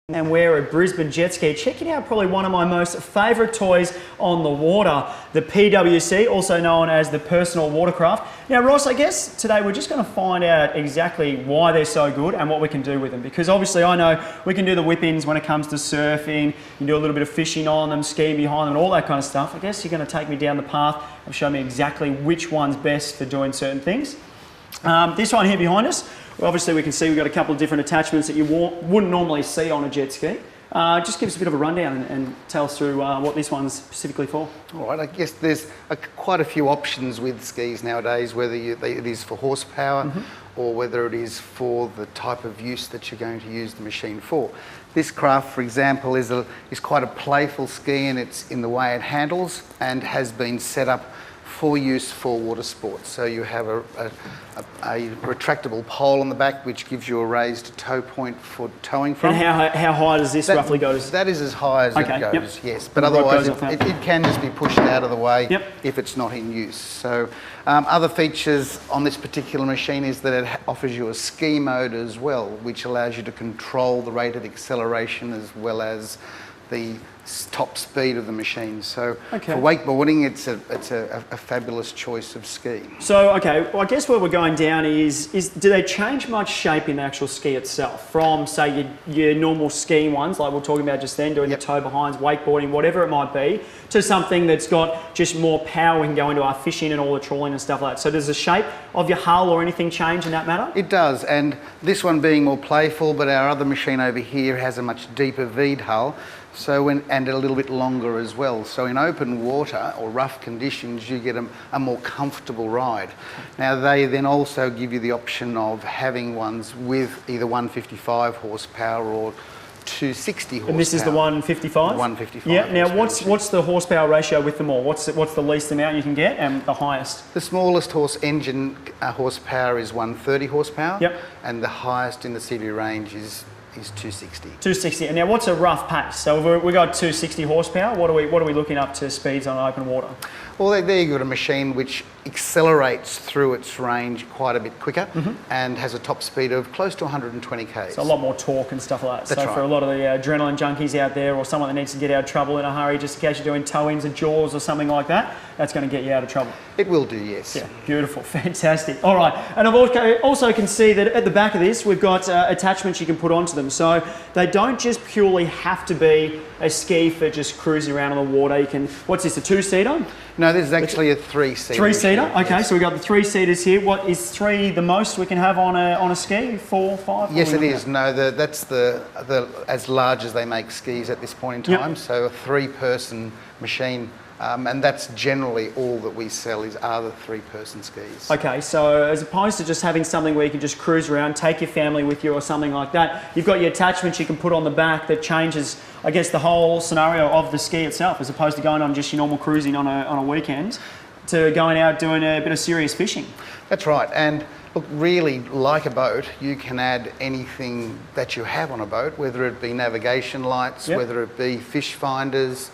And we're at Brisbane Jet Ski, checking out probably one of my most favourite toys on the water, the PWC, also known as the personal watercraft. Now Ross, I guess today we're just going to find out exactly why they're so good and what we can do with them, because obviously I know we can do the whip-ins when it comes to surfing, you can do a little bit of fishing on them, skiing behind them, and all that kind of stuff. I guess you're going to take me down the path and show me exactly which one's best for doing certain things. This one here behind us, obviously we can see we've got a couple of different attachments that you wouldn't normally see on a jet ski. Just give us a bit of a rundown and tell us through what this one's specifically for. All right, I guess there's quite a few options with skis nowadays, whether it is for horsepower or whether it is for the type of use that you're going to use the machine for. This craft, for example, is quite a playful ski, and it's in the way it handles and has been set up for use for water sports. So you have a retractable pole on the back which gives you a raised tow point for towing from. And how high does this roughly go? That is as high as it goes, yes. But otherwise it can just be pushed out of the way if it's not in use. So other features on this particular machine is that it offers you a ski mode as well, which allows you to control the rate of acceleration as well as the top speed of the machine. So for wakeboarding, it's a fabulous choice of ski. So, well, I guess where we're going down is do they change much shape in the actual ski itself from, say, your normal skiing ones, like we we're talking about just then, doing the tow behinds, wakeboarding, whatever it might be, to something that's got just more power we can go into our fishing and all the trawling and stuff like that. So does the shape of your hull or anything change in that matter? It does, and this one being more playful, but our other machine over here has a much deeper V'd hull. And a little bit longer as well. So in open water or rough conditions, you get a more comfortable ride. Now they then also give you the option of having ones with either 155 horsepower or 260 horsepower. And this is the 155? 155. Yeah. Now what's the horsepower ratio with them all? What's the least amount you can get and the highest? The smallest engine horsepower is 130 horsepower. Yep. And the highest in the CV range is 260. 260. And now what's a rough pace? So we've got 260 horsepower. What are we looking up to speeds on open water? Well, there you've got a machine which accelerates through its range quite a bit quicker and has a top speed of close to 120 k's. So a lot more torque and stuff like that. That's right. For a lot of the adrenaline junkies out there, or someone that needs to get out of trouble in a hurry just in case you're doing tow-ins and jaws or something like that, that's going to get you out of trouble. It will do, yes. Yeah, beautiful, fantastic. All right, and I also can see that at the back of this we've got attachments you can put onto them. So they don't just purely have to be a ski for just cruising around on the water. You can, what's this, a two-seater? No, this is actually a three-seater. Three-seater, okay, so we've got the three-seaters here. What is three the most we can have on a ski? 4, 5? Yes, it is. No, that's the as large as they make skis at this point in time. So a three-person machine. And that's generally all that we sell are the three-person skis. Okay, so as opposed to just having something where you can just cruise around, take your family with you or something like that, you've got your attachments you can put on the back that changes, I guess, the whole scenario of the ski itself, as opposed to going on just your normal cruising on a weekend to going out doing a bit of serious fishing. That's right, and look, really, like a boat, you can add anything that you have on a boat, whether it be navigation lights, whether it be fish finders,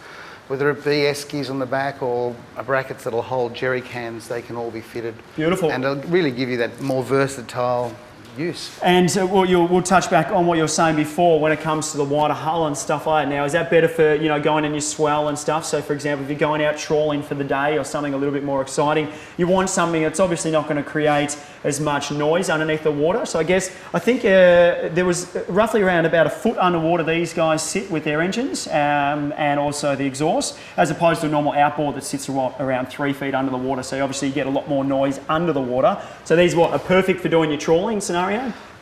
whether it be eskies on the back or brackets that'll hold jerry cans, they can all be fitted. Beautiful. And it'll really give you that more versatile use. And we'll touch back on what you were saying before when it comes to the wider hull and stuff like that. Now, is that better for going in your swell and stuff? So, for example, if you're going out trawling for the day or something a little bit more exciting, you want something that's obviously not going to create as much noise underneath the water. So, I think there was roughly around about a foot underwater these guys sit with their engines and also the exhaust, as opposed to a normal outboard that sits around 3 feet under the water. So, obviously, you get a lot more noise under the water. So, these are perfect for doing your trawling scenario?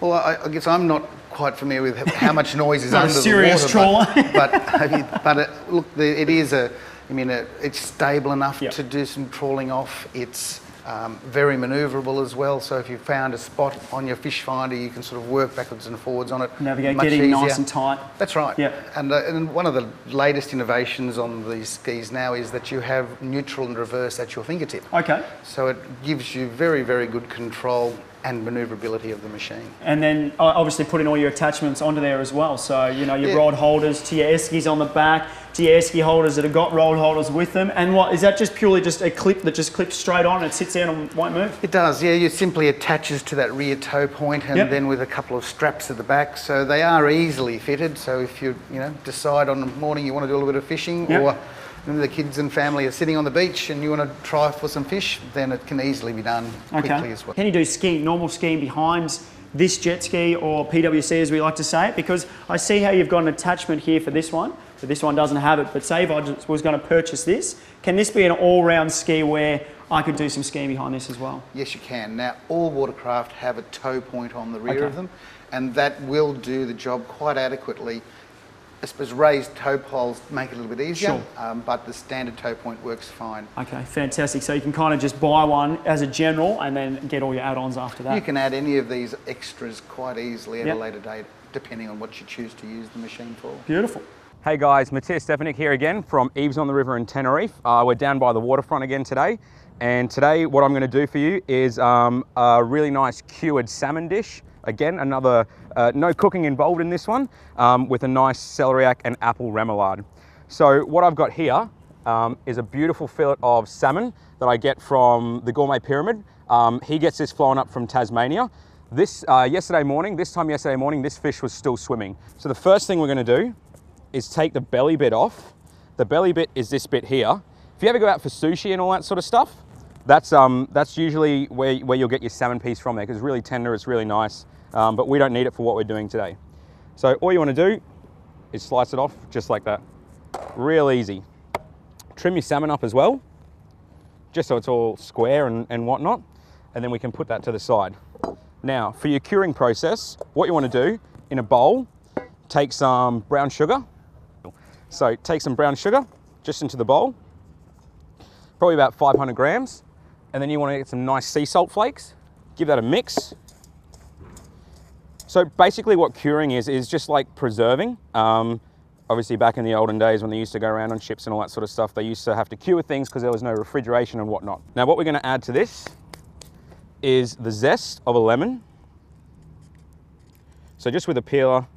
Well, I guess I'm not quite familiar with how much noise is under the water. Serious trawler. But look, it is it's stable enough to do some trawling off. It's very manoeuvrable as well. So if you found a spot on your fish finder, you can sort of work backwards and forwards on it. Navigate, getting nice and tight. That's right. Yeah. And one of the latest innovations on these skis now is that you have neutral and reverse at your fingertip. Okay. So it gives you very, very good control and manoeuvrability of the machine. And then obviously putting all your attachments onto there as well. So, you know, your rod holders to your eskeys on the back, to your esky holders that have got rod holders with them. And what, is that just purely just a clip that just clips straight on and sits there and won't move? It does, yeah. It simply attaches to that rear toe point and then with a couple of straps at the back. So they are easily fitted. So if you decide on the morning you want to do a little bit of fishing or the kids and family are sitting on the beach and you want to try for some fish, then it can easily be done quickly as well. Can you do skiing, normal skiing behind this jet ski or PWC as we like to say it? Because I see how you've got an attachment here for this one, but this one doesn't have it. But say if I was going to purchase this, can this be an all-round ski where I could do some skiing behind this as well? Yes, you can. Now, all watercraft have a tow point on the rear of them, and that will do the job quite adequately. I suppose raised tow poles make it a little bit easier, but the standard tow point works fine. Okay, fantastic. So you can kind of just buy one as a general and then get all your add-ons after that. You can add any of these extras quite easily at a later date, depending on what you choose to use the machine for. Beautiful. Hey guys, Matthias Stefanik here again from Eves on the River in Tenerife. We're down by the waterfront again today. And today what I'm going to do for you is a really nice cured salmon dish. Again, another, no cooking involved in this one, with a nice celeriac and apple remoulade. So what I've got here is a beautiful fillet of salmon that I get from the Gourmet Pyramid. He gets this flown up from Tasmania. This time yesterday morning, this fish was still swimming. So the first thing we're going to do is take the belly bit off. The belly bit is this bit here. If you ever go out for sushi and all that sort of stuff, that's usually where you'll get your salmon piece from there, because it's really tender, it's really nice. But we don't need it for what we're doing today. So all you want to do is slice it off just like that. Real easy. Trim your salmon up as well, just so it's all square and whatnot. And then we can put that to the side. Now, for your curing process, what you want to do in a bowl, take some brown sugar. So take some brown sugar just into the bowl, probably about 500 grams. And then you want to get some nice sea salt flakes. Give that a mix. So basically what curing is just like preserving. Obviously back in the olden days when they used to go around on ships and all that sort of stuff, they used to have to cure things because there was no refrigeration and whatnot. Now what we're going to add to this is the zest of a lemon. So just with a peeler,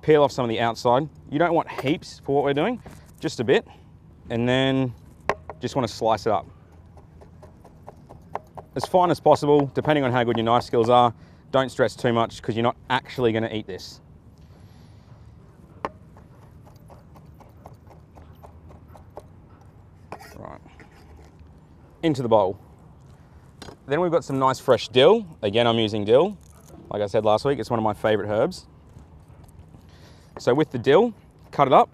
peel off some of the outside. You don't want heaps for what we're doing, just a bit. And then just want to slice it up. As fine as possible, depending on how good your knife skills are. Don't stress too much because you're not actually going to eat this. Right. Into the bowl. Then we've got some nice fresh dill. Again, I'm using dill. Like I said last week, it's one of my favorite herbs. So with the dill, cut it up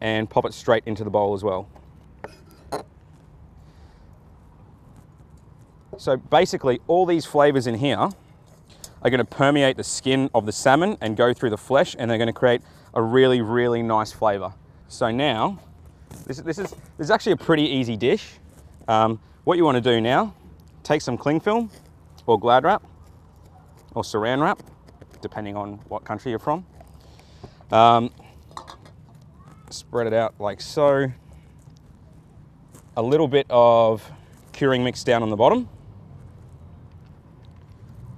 and pop it straight into the bowl as well. So basically all these flavors in here are going to permeate the skin of the salmon and go through the flesh, and they're going to create a really, really nice flavor. So now, this is actually a pretty easy dish. What you want to do now, take some cling film or Glad wrap or saran wrap, depending on what country you're from. Spread it out like so. A little bit of curing mix down on the bottom.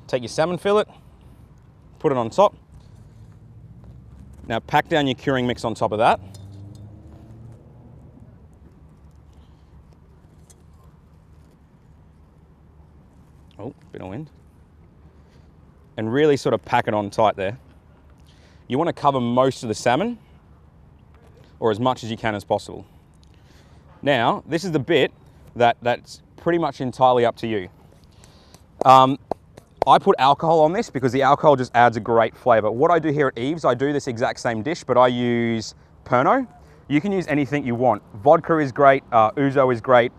Take your salmon fillet, put it on top. Now pack down your curing mix on top of that. Oh, bit of wind. And really sort of pack it on tight there. You want to cover most of the salmon, or as much as you can as possible. Now, this is the bit that's pretty much entirely up to you. I put alcohol on this because the alcohol just adds a great flavor. What I do here at Eves, I do this exact same dish, but I use Pernod. You can use anything you want. Vodka is great, ouzo is great,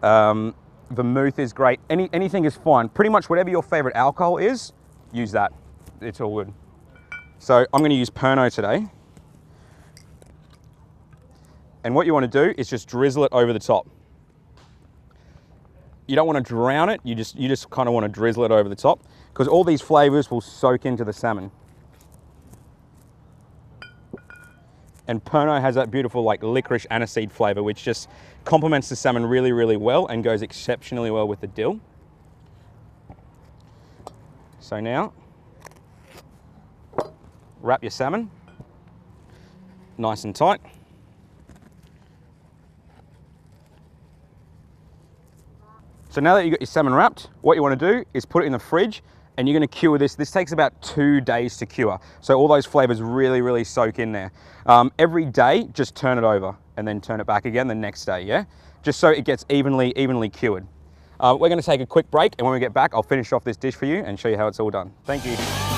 vermouth is great, anything is fine. Pretty much whatever your favorite alcohol is, use that. It's all good. So I'm gonna use Pernod today. And what you wanna do is just drizzle it over the top. You don't want to drown it, you just kind of want to drizzle it over the top, because all these flavors will soak into the salmon. And Pernod has that beautiful like licorice aniseed flavor, which just complements the salmon really, really well and goes exceptionally well with the dill. So now, wrap your salmon nice and tight. So now that you've got your salmon wrapped, what you want to do is put it in the fridge, and you're going to cure this. This takes about 2 days to cure. So all those flavors really, really soak in there. Every day, just turn it over and then turn it back again the next day, yeah? Just so it gets evenly cured. We're going to take a quick break, and when we get back, I'll finish off this dish for you and show you how it's all done. Thank you.